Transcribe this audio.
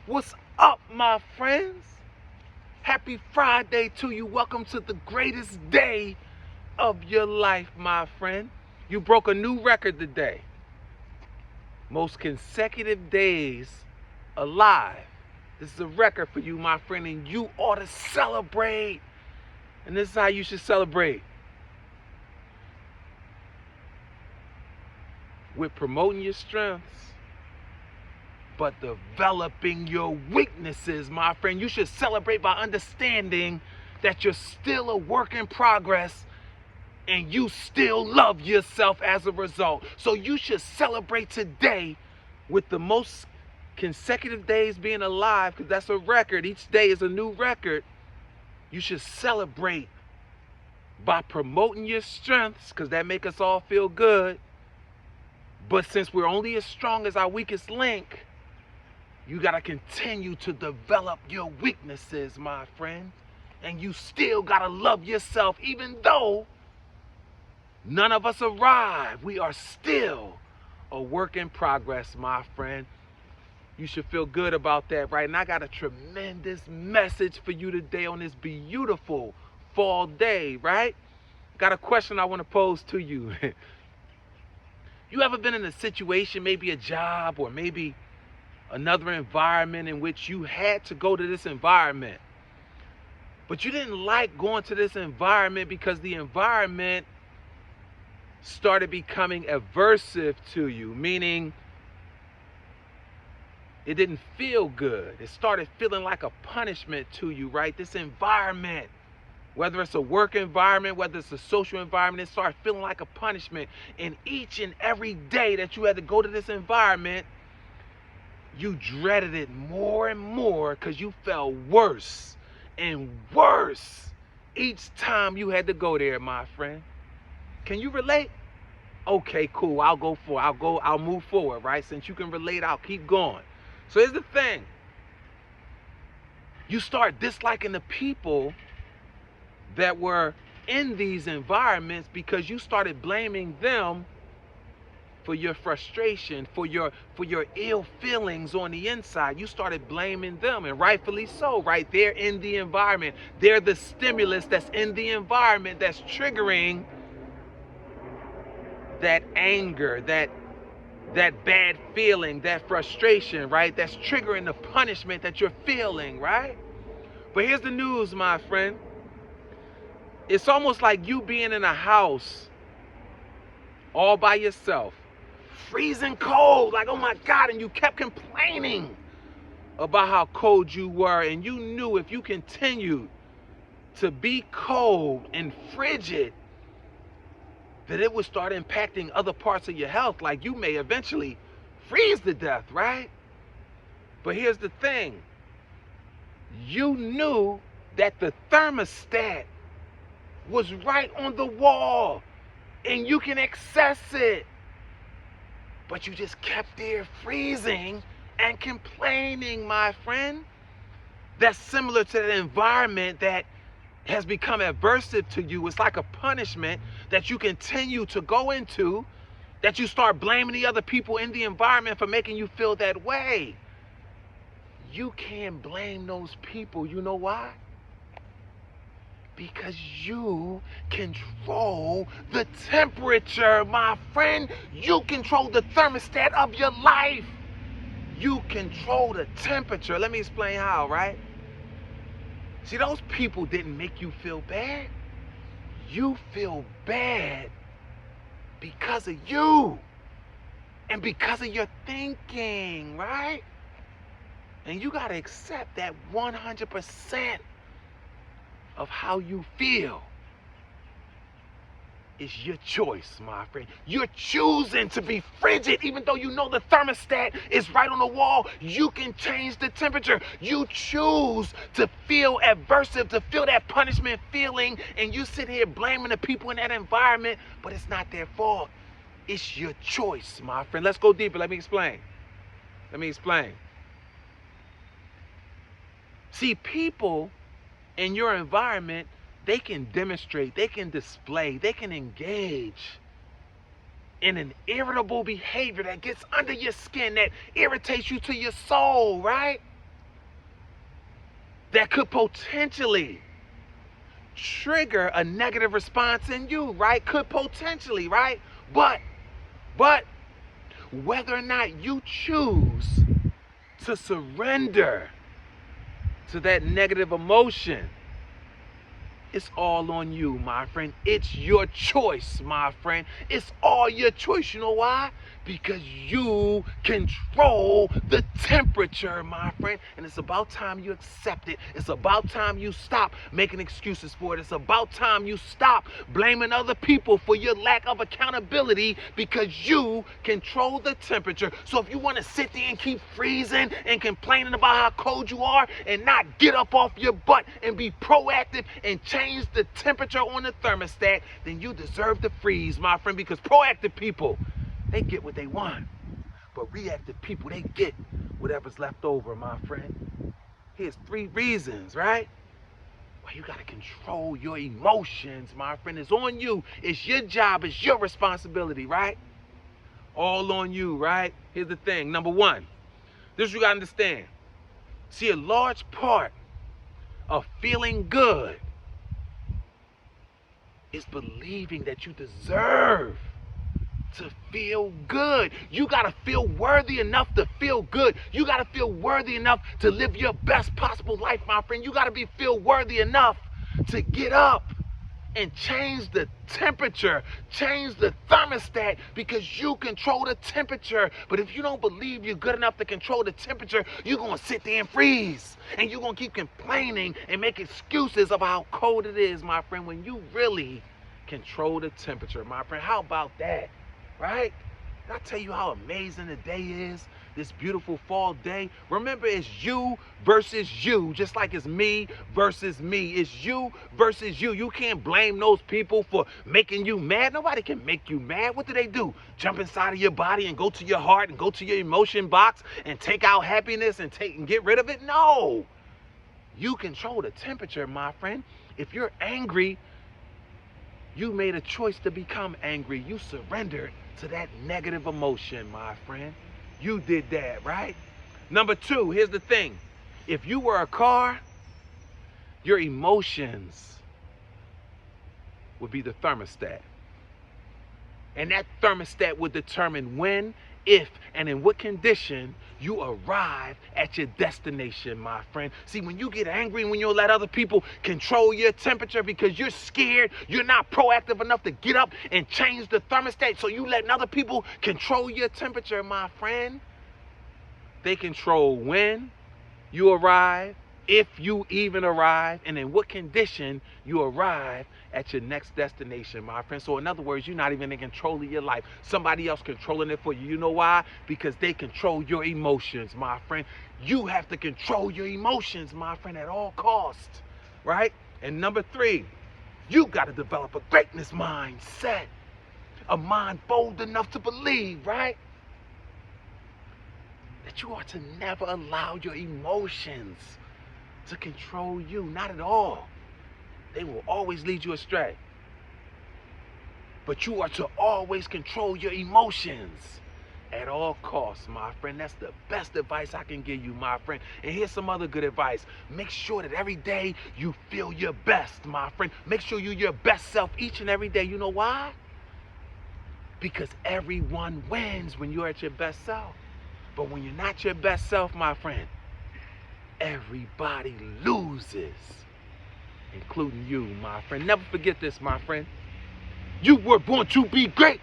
What's up, my friends? Happy Friday to you. Welcome to the greatest day of your life, my friend. You broke a new record today. Most consecutive days alive. This is a record for you, my friend, and you ought to celebrate. And this is how you should celebrate. With promoting your strengths, but developing your weaknesses, my friend. You should celebrate by understanding that you're still a work in progress and you still love yourself as a result. So you should celebrate today with the most consecutive days being alive, because that's a record. Each day is a new record. You should celebrate by promoting your strengths, because that make us all feel good. But since we're only as strong as our weakest link, you got to continue to develop your weaknesses, my friend. And you still got to love yourself, even though none of us arrive. We are still a work in progress, my friend. You should feel good about that, right? And I got a tremendous message for you today on this beautiful fall day, right? Got a question I want to pose to you. You ever been in a situation, maybe a job or maybe another environment in which you had to go to this environment, but you didn't like going to this environment because the environment started becoming aversive to you, meaning it didn't feel good. It started feeling like a punishment to you, right? This environment, whether it's a work environment, whether it's a social environment, it started feeling like a punishment. And each and every day that you had to go to this environment, you dreaded it more and more because you felt worse and worse each time you had to go there, my friend. Can you relate? Okay, cool. I'll move forward, right? Since you can relate, I'll keep going. So here's the thing. You start disliking the people that were in these environments because you started blaming them for your frustration, for your ill feelings on the inside. You started blaming them, and rightfully so, right? They're in the environment. They're the stimulus that's in the environment that's triggering that anger, that bad feeling, that frustration, right? That's triggering the punishment that you're feeling, right? But here's the news, my friend. It's almost like you being in a house all by yourself, freezing cold, like, oh my God, and you kept complaining about how cold you were, and you knew if you continued to be cold and frigid, that it would start impacting other parts of your health, like you may eventually freeze to death, right? But here's the thing. You knew that the thermostat was right on the wall and you can access it, but you just kept there freezing and complaining, my friend. That's similar to the environment that has become aversive to you. It's like a punishment that you continue to go into, that you start blaming the other people in the environment for making you feel that way. You can't blame those people. You know why? Because you control the temperature, my friend. You control the thermostat of your life. You control the temperature. Let me explain how, right? See, those people didn't make you feel bad. You feel bad because of you and because of your thinking, right? And you got to accept that 100% of how you feel is your choice, my friend. You're choosing to be frigid even though you know the thermostat is right on the wall. You can change the temperature. You choose to feel aversive, to feel that punishment feeling, and you sit here blaming the people in that environment, but it's not their fault. It's your choice, my friend. Let's go deeper. Let me explain. See, people in your environment, they can demonstrate, they can display, they can engage in an irritable behavior that gets under your skin, that irritates you to your soul, right? that could potentially trigger a negative response in you, right? Could potentially, right? But whether or not you choose to surrender to that negative emotion, it's all on you, my friend. It's your choice, my friend. It's all your choice. You know why? Because you control the temperature, my friend. And it's about time you accept it. It's about time you stop making excuses for it. It's about time you stop blaming other people for your lack of accountability, because you control the temperature. So if you want to sit there and keep freezing and complaining about how cold you are and not get up off your butt and be proactive and change the temperature on the thermostat, then you deserve to freeze, my friend, because proactive people, they get what they want. But reactive people, they get whatever's left over, my friend. Here's 3 reasons, right? Why you gotta control your emotions, my friend. It's on you. It's your job. It's your responsibility, right? All on you, right? Here's the thing. Number 1, this you gotta understand. See, a large part of feeling good is believing that you deserve to feel good. You gotta feel worthy enough to feel good. You gotta feel worthy enough to live your best possible life, my friend. You gotta feel worthy enough to get up and change the temperature, change the thermostat, because you control the temperature. But if you don't believe you're good enough to control the temperature, you're gonna sit there and freeze, and you're gonna keep complaining and make excuses of how cold it is, my friend, when you really control the temperature, my friend. How about that? Right? Did I tell you how amazing the day is? This beautiful fall day. Remember, it's you versus you, just like it's me versus me. It's you versus you. You can't blame those people for making you mad. Nobody can make you mad. What do? Jump inside of your body and go to your heart and go to your emotion box and take out happiness and get rid of it? No. You control the temperature, my friend. If you're angry, you made a choice to become angry. You surrendered to that negative emotion, my friend. You did that, right? Number 2, here's the thing. If you were a car, your emotions would be the thermostat. And that thermostat would determine when, if, and in what condition you arrive at your destination, my friend. See, when you get angry, when you let other people control your temperature because you're scared, you're not proactive enough to get up and change the thermostat, so you letting other people control your temperature, my friend. They control when you arrive, if you even arrive, and in what condition you arrive at your next destination, my friend. So in other words, you're not even in control of your life. Somebody else controlling it for you. You know why? Because they control your emotions, my friend. You have to control your emotions, my friend, at all costs, right? And number 3, you got to develop a greatness mindset, a mind bold enough to believe, right, that you are to never allow your emotions to control you. Not at all. They will always lead you astray. But you are to always control your emotions at all costs, my friend. That's the best advice I can give you, my friend. And here's some other good advice. Make sure that every day you feel your best, my friend. Make sure you're your best self each and every day. You know why? Because everyone wins when you're at your best self. But when you're not your best self, my friend, everybody loses, including you, my friend. Never forget this, my friend. You were born to be great.